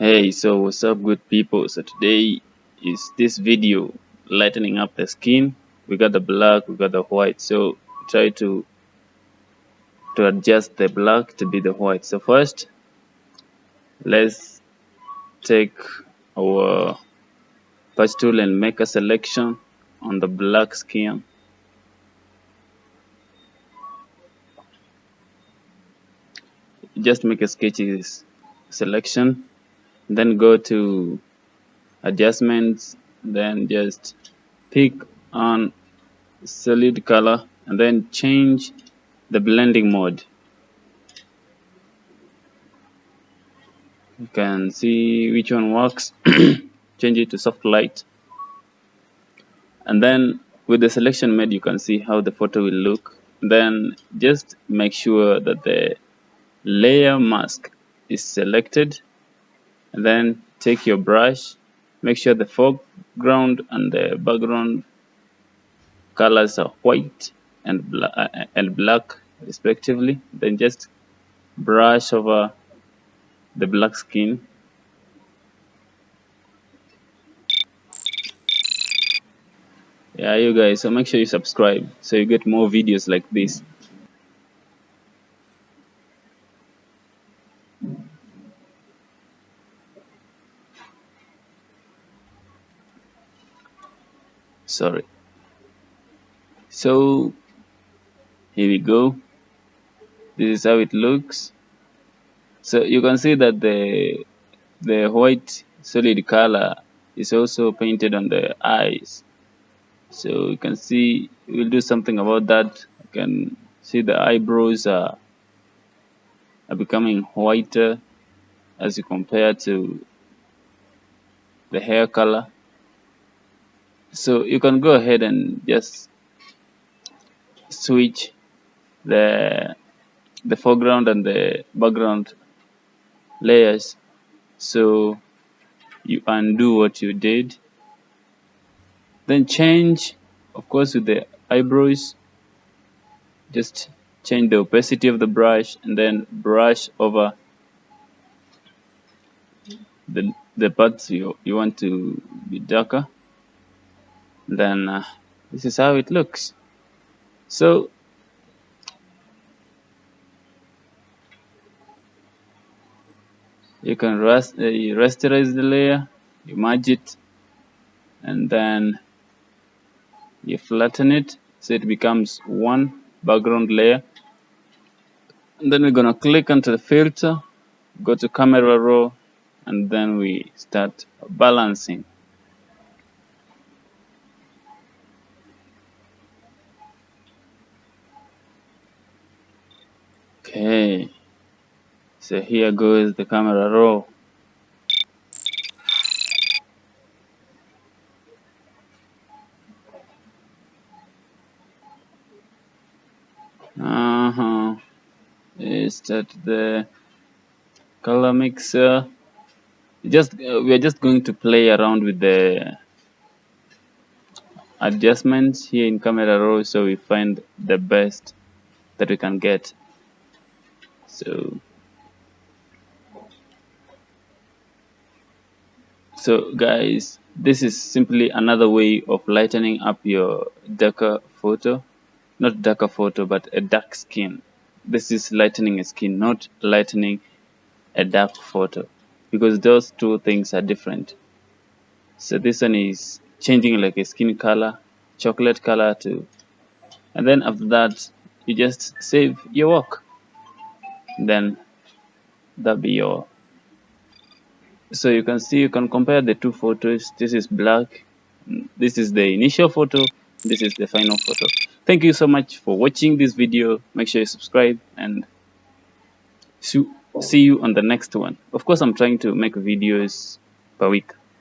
Hey, so what's up, good people? So today is this video lightening up the skin. We got the black, we got the white. So try to adjust the black to be the white. So first, let's take our patch tool and make a selection on the black skin. Just make a sketchy selection. Then go to adjustments. Then just pick on solid color and then change the blending mode. You can see which one works. Change it to soft light, and then with the selection made you can see how the photo will look. Then just make sure that the layer mask is selected, and then take your brush, make sure the foreground and the background colors are white and black respectively. Then just brush over the black skin. Yeah, you guys, so make sure you subscribe so you get more videos like this. Sorry. So here we go. This is how it looks. So you can see that the white solid color is also painted on the eyes. So you can see we'll do something about that. You can see the eyebrows are becoming whiter as you compare to the hair color. So you can go ahead and just switch the foreground and the background layers. So you undo what you did, then change, of course, with the eyebrows, just change the opacity of the brush and then brush over the parts you want to be darker. Then this is how it looks. So you can rasterize the layer, you merge it, and then you flatten it so it becomes one background layer. And then we're gonna click onto the filter, go to camera raw, and then we start balancing. Okay, so here goes the camera raw. Start the color mixer. We are just going to play around with the adjustments here in camera raw so we find the best that we can get. So guys, this is simply another way of lightening up your darker photo. Not darker photo, but a dark skin. This is lightening a skin, not lightening a dark photo, because those two things are different. So this one is changing like a skin color, chocolate color to, and then after that you just save your work. Then that'll be your. So you can see, you can compare the two photos. This is black, this is the initial photo, this is the final photo. Thank you so much for watching this video. Make sure you subscribe and see you on the next one. Of course, I'm trying to make videos per week.